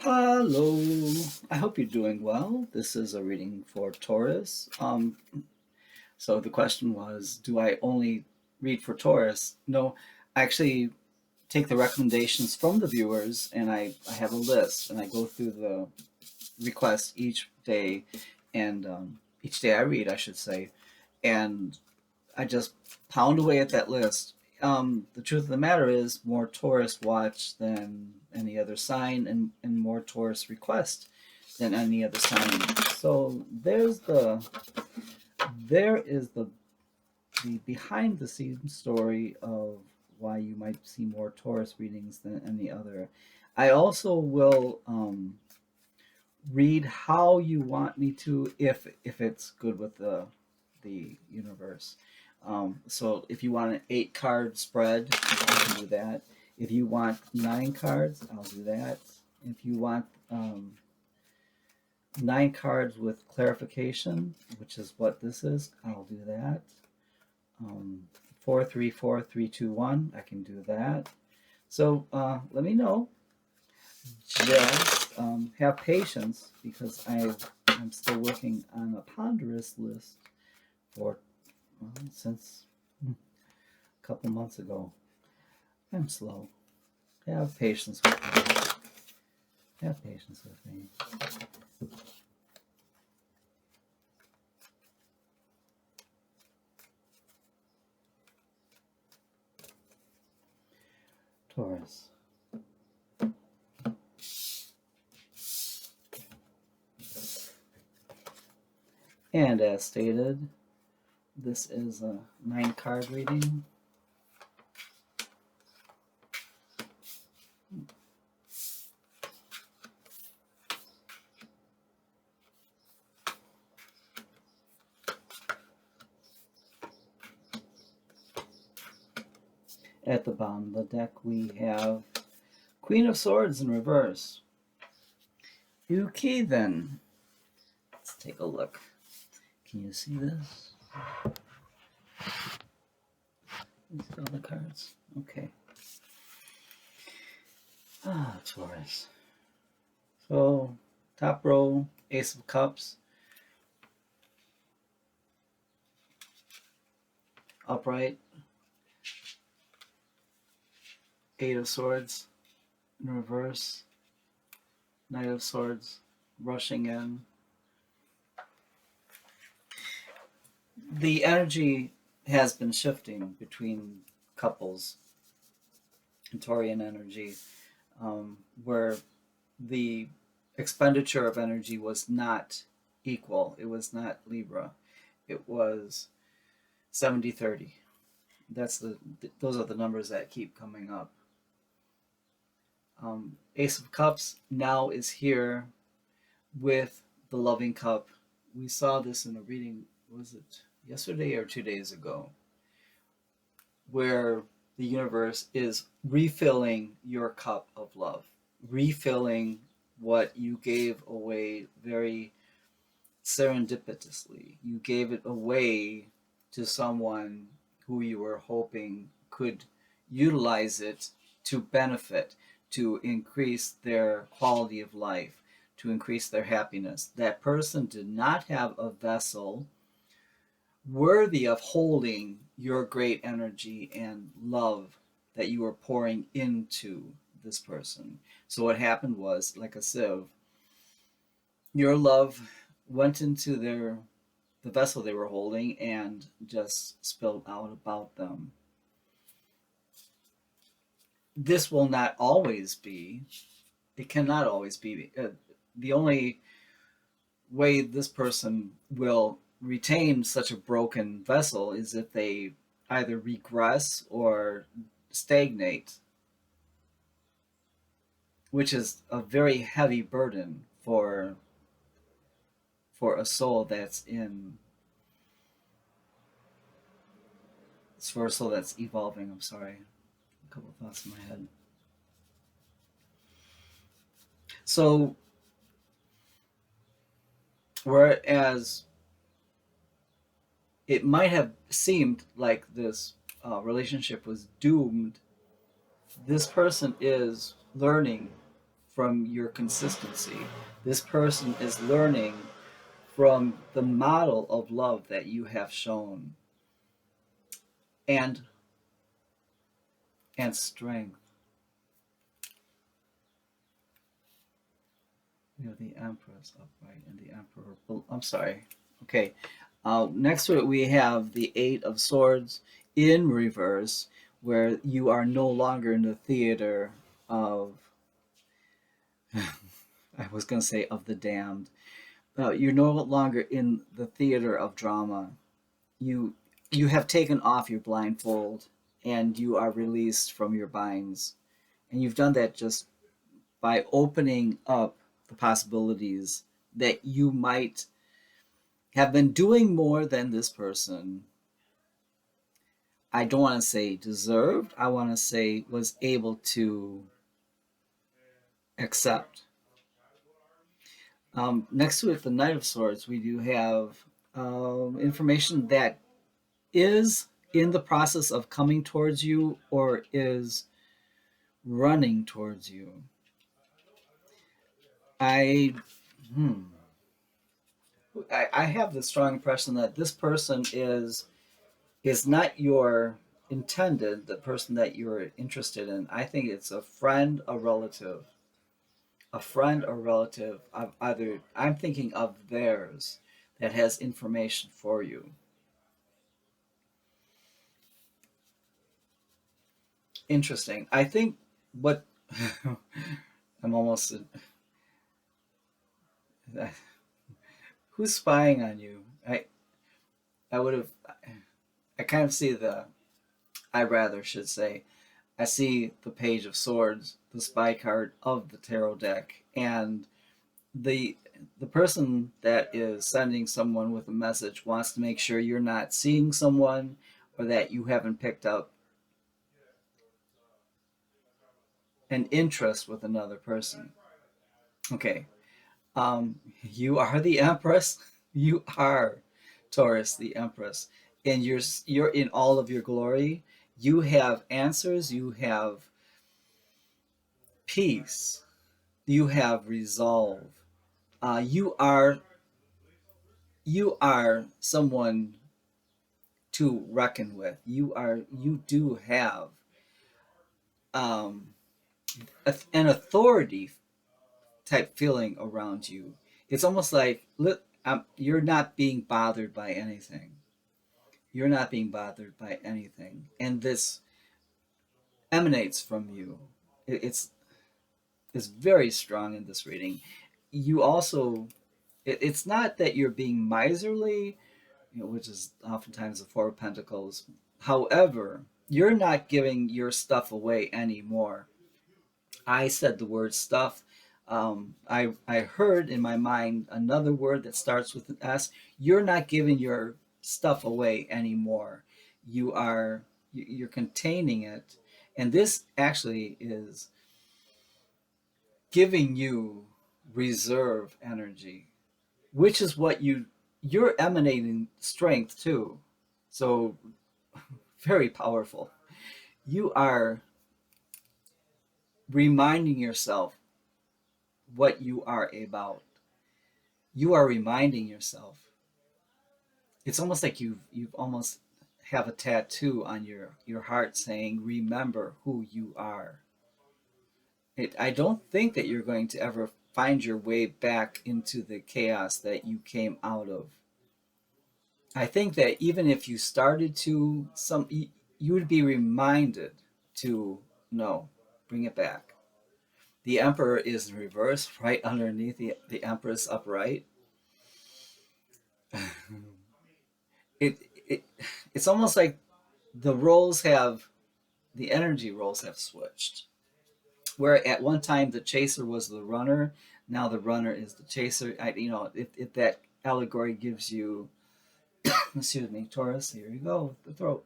Hello, I hope you're doing well. This is a reading for Taurus. So the question was, do I only read for Taurus? No, I actually take the recommendations from the viewers and I have a list and I go through the requests each day and each day I read, I should say, and I just pound away at that list. The truth of the matter is, more Taurus watch than any other sign, and more Taurus request than any other sign. So there is the behind the scenes story of why you might see more Taurus readings than any other. I also will read how you want me to, if it's good with the universe. So if you want an 8 card spread, I can do that. If you want 9 cards, I'll do that. If you want 9 cards with clarification, which is what this is, I'll do that. 4 3 4 3 2 1, I can do that. So let me know. Just have patience because I'm still working on a ponderous list for since a couple months ago. I'm slow. Have patience with me. Have patience with me. Taurus. And as stated, this is a 9-card reading. At the bottom of the deck, we have Queen of Swords in reverse. Okay, then. Let's take a look. Can you see this? You see all the cards? Okay. Taurus. So, top row, Ace of Cups. Upright. 8 of Swords in reverse. Knight of Swords rushing in. The energy has been shifting between couples and Taurian energy, where the expenditure of energy was not equal. It was not Libra. It was 70-30. Those are the numbers that keep coming up. Ace of Cups now is here with the Loving Cup. We saw this in a reading, was it yesterday or 2 days ago, where the universe is refilling your cup of love, refilling what you gave away very serendipitously. You gave it away to someone who you were hoping could utilize it to benefit, to increase their quality of life, to increase their happiness. That person did not have a vessel worthy of holding your great energy and love that you were pouring into this person. So what happened was, like a sieve, your love went into the vessel they were holding and just spilled out about them. This will not always be, it cannot always be. The only way this person will retain such a broken vessel is if they either regress or stagnate, which is a very heavy burden for a soul that's in it's for a soul that's evolving. I'm sorry, a couple of thoughts in my head. So whereas it might have seemed like this relationship was doomed, this person is learning from your consistency. This person is learning from the model of love that you have shown, and strength. We have the Empress upright and the Emperor. I'm sorry. Okay. Next to it, we have the Eight of Swords in reverse, where you are no longer in the theater of, I was going to say, of the damned. You're no longer in the theater of drama. You you have taken off your blindfold and you are released from your binds. And you've done that just by opening up the possibilities that you might have been doing more than this person. I don't want to say deserved, I want to say was able to accept. Next to it, the Knight of Swords, we do have information that is in the process of coming towards you or is running towards you. I hmm, I have the strong impression that this person is not your intended, the person that you're interested in. I think it's a friend, a friend or relative of either, I'm thinking of theirs, that has information for you. Interesting. I think what I'm almost who's spying on you? I would have, I kind of see the, I rather should say, I see the Page of Swords, the spy card of the tarot deck, and the the person that is sending someone with a message wants to make sure you're not seeing someone or that you haven't picked up an interest with another person. Okay. You are the Empress. You are Taurus, the Empress, and you're in all of your glory. You have answers. You have peace. You have resolve. Uh, you are you are someone to reckon with. You do have um, an authority type feeling around you. It's almost like, look, you're not being bothered by anything. You're not being bothered by anything, and this emanates from you. It's very strong in this reading. You also, it's not that you're being miserly, which is oftentimes the Four of Pentacles. However, you're not giving your stuff away anymore. I said the word stuff. I heard in my mind another word that starts with an S. You're not giving your stuff away anymore. You're containing it, and this actually is giving you reserve energy, which is what you're emanating strength too. So very powerful. You are reminding yourself what you are about. You are reminding yourself. It's almost like you've almost have a tattoo on your heart saying, remember who you are. I don't think that you're going to ever find your way back into the chaos that you came out of. I think that even if you started to, you would be reminded to, no, bring it back. The Emperor is in reverse, right underneath the Empress upright. it, it it's almost like the roles have the energy roles have switched. Where at one time the chaser was the runner, now the runner is the chaser. If that allegory gives you, excuse me, Taurus, here you go with the throat.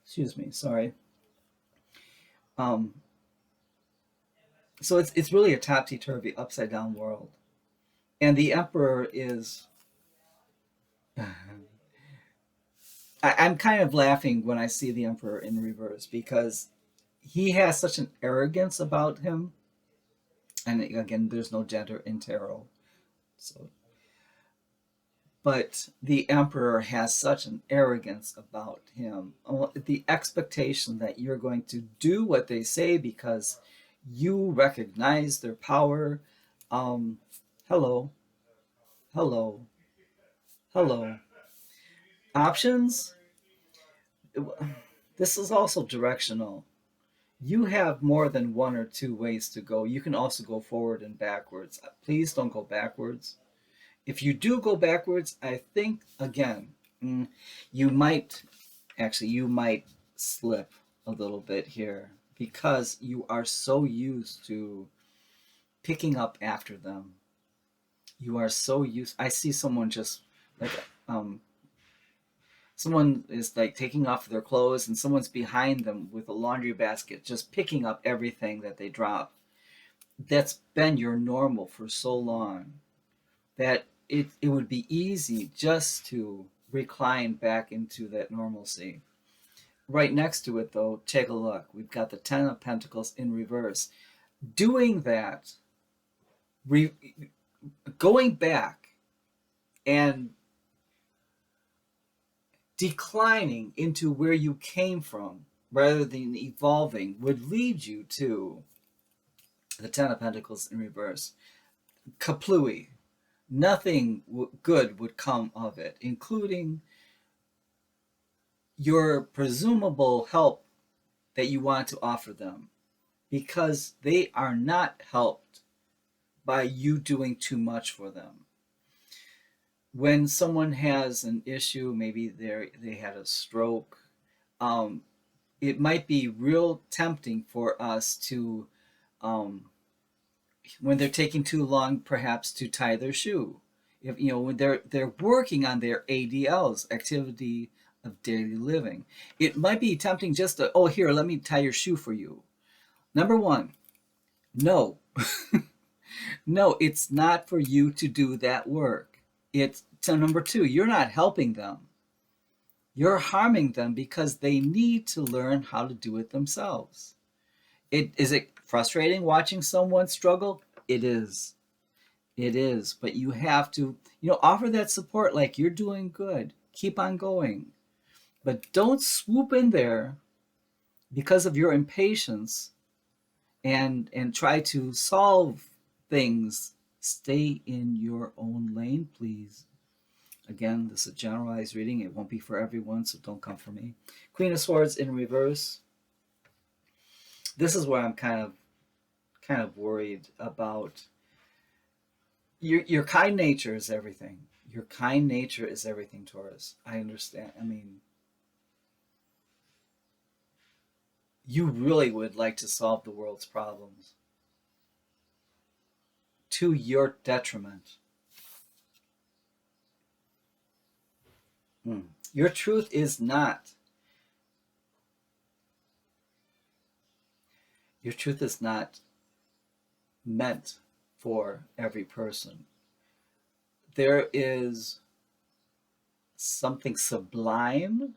Excuse me, sorry. Um, so it's really a topsy turvy, upside down world, and the Emperor is. I'm kind of laughing when I see the Emperor in reverse because he has such an arrogance about him. And again, there's no gender in tarot. So, but the emperor has such an arrogance about him. The expectation that you're going to do what they say because you recognize their power. Um, hello, hello, hello. Options. This is also directional. You have more than one or two ways to go. You can also go forward and backwards. Please don't go backwards. If you do go backwards, I think again, you might you might slip a little bit here because you are so used to picking up after them. You are so used. I see someone just like someone is like taking off their clothes and someone's behind them with a laundry basket just picking up everything that they drop. That's been your normal for so long that it would be easy just to recline back into that normalcy. Right next to it, though, take a look. We've got the Ten of Pentacles in reverse. Doing that, re- going back and declining into where you came from rather than evolving would lead you to the Ten of Pentacles in reverse. Kaplooey. Nothing good would come of it, including your presumable help that you want to offer them, because they are not helped by you doing too much for them. When someone has an issue, maybe they had a stroke, um, it might be real tempting for us to, when they're taking too long, perhaps to tie their shoe. If when they're working on their ADLs, activity of daily living, it might be tempting just to, oh, here, let me tie your shoe for you. Number one, no. No, it's not for you to do that work. It's to number two, you're not helping them. You're harming them because they need to learn how to do it themselves. Is it frustrating watching someone struggle? It is. It is. But you have to, offer that support like you're doing good. Keep on going. But don't swoop in there because of your impatience and try to solve things. Stay in your own lane, please. Again, this is a generalized reading. It won't be for everyone, so don't come for me. Queen of Swords in reverse. This is where I'm kind of worried about. Your kind nature is everything. Your kind nature is everything, Taurus. I understand. I mean, you really would like to solve the world's problems to your detriment. Your truth is not. Your truth is not meant for every person. There is something sublime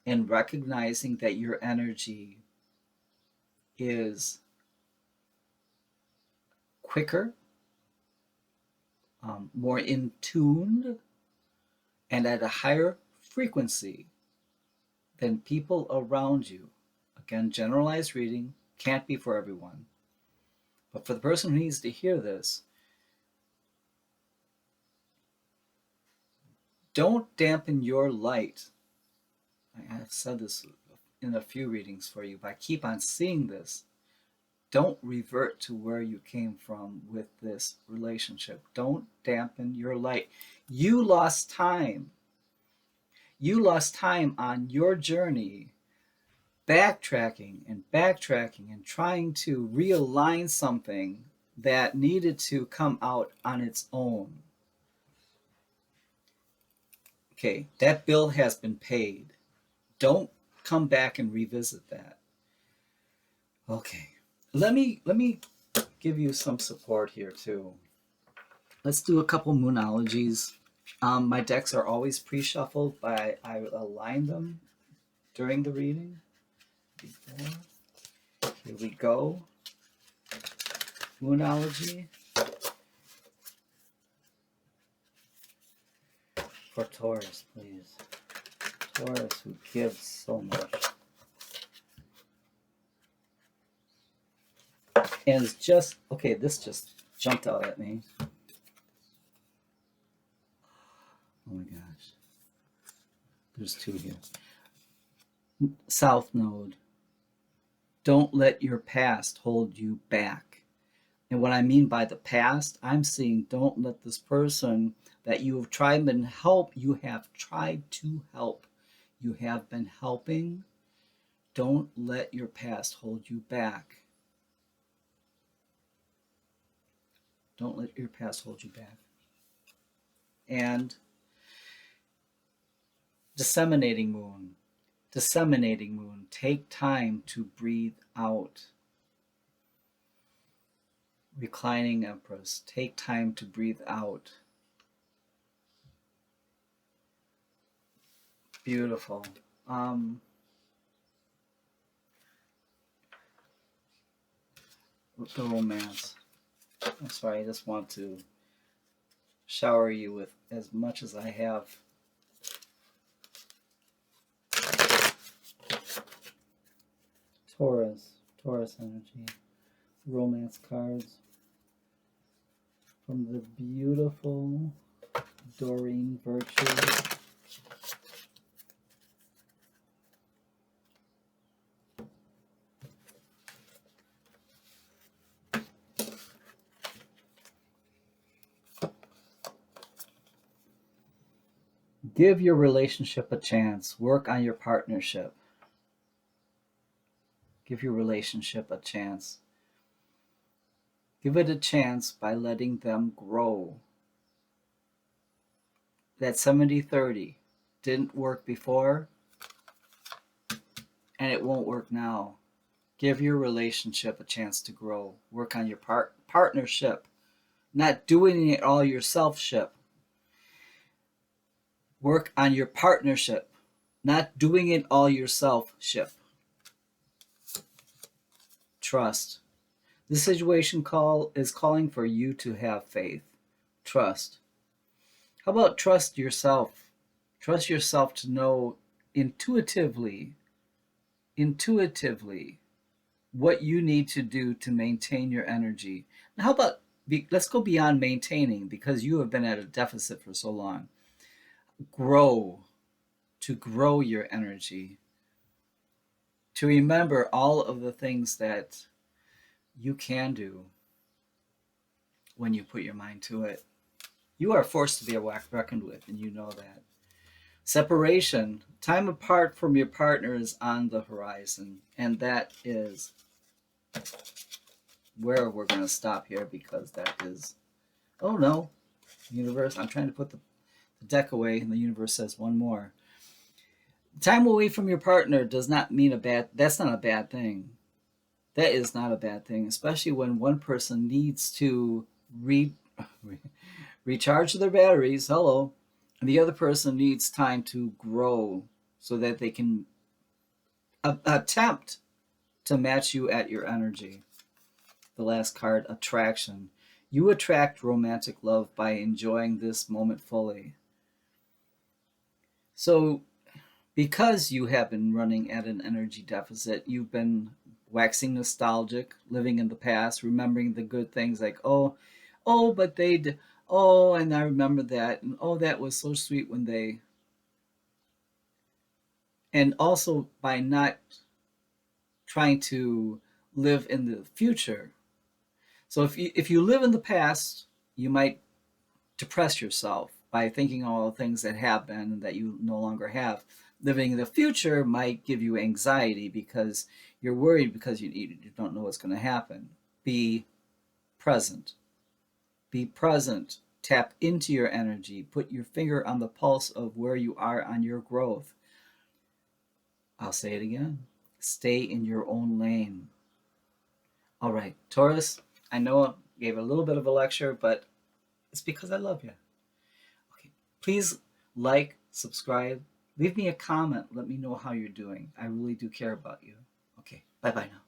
in recognizing that your energy is quicker, more in tune, and at a higher frequency than people around you. Again, generalized reading can't be for everyone. But for the person who needs to hear this, don't dampen your light. I've said this in a few readings for you, but I keep on seeing this. Don't revert to where you came from with this relationship. Don't dampen your light. You lost time. You lost time on your journey backtracking and trying to realign something that needed to come out on its own. Okay, that bill has been paid. Don't come back and revisit that. Okay, let me give you some support here too. Let's do a couple moonologies. My decks are always pre-shuffled, but I align them during the reading. Before. Here we go. Moonology for Taurus, please. Taurus, who gives so much. And it's just, okay, this just jumped out at me. Oh my gosh. There's two here. South Node. Don't let your past hold you back. And what I mean by the past, I'm saying don't let this person that you have tried to help, you have tried to help. You have been helping. Don't let your past hold you back. Don't let your past hold you back. And disseminating moon. Disseminating moon. Take time to breathe out. Reclining Empress. Take time to breathe out. Beautiful. The romance. I'm sorry, I just want to shower you with as much as I have. Taurus energy, romance cards from the beautiful Doreen Virtue. Give your relationship a chance. Work on your partnership. Give your relationship a chance. Give it a chance by letting them grow. That 70-30 didn't work before, and it won't work now. Give your relationship a chance to grow. Work on your partnership. Not doing it all yourself-ship. Work on your partnership. Not doing it all yourself-ship. Trust. This situation is calling for you to have faith. Trust. How about trust yourself? Trust yourself to know intuitively what you need to do to maintain your energy. Now, how about, let's go beyond maintaining, because you have been at a deficit for so long. To grow your energy. To remember all of the things that you can do when you put your mind to it. You are forced to be reckoned with, and you know that. Separation, time apart from your partner, is on the horizon, and that is where we're going to stop here, because that is, oh no, universe, I'm trying to put the deck away, and the universe says one more. Time away from your partner does not mean that's not a bad thing. That is not a bad thing, especially when one person needs to recharge their batteries, and the other person needs time to grow so that they can attempt to match you at your energy. The last card, attraction. You attract romantic love by enjoying this moment fully. So, because you have been running at an energy deficit, you've been waxing nostalgic, living in the past, remembering the good things like, oh, but they did, oh, and I remember that, and oh, that was so sweet when they, and also by not trying to live in the future. So if you live in the past, you might depress yourself by thinking all the things that have been and that you no longer have. Living in the future might give you anxiety because you're worried because you don't know what's going to happen. Be present. Be present. Tap into your energy. Put your finger on the pulse of where you are on your growth. I'll say it again. Stay in your own lane. All right, Taurus, I know I gave a little bit of a lecture, but it's because I love you. Okay, please like, subscribe, leave me a comment. Let me know how you're doing. I really do care about you. Okay, bye-bye now.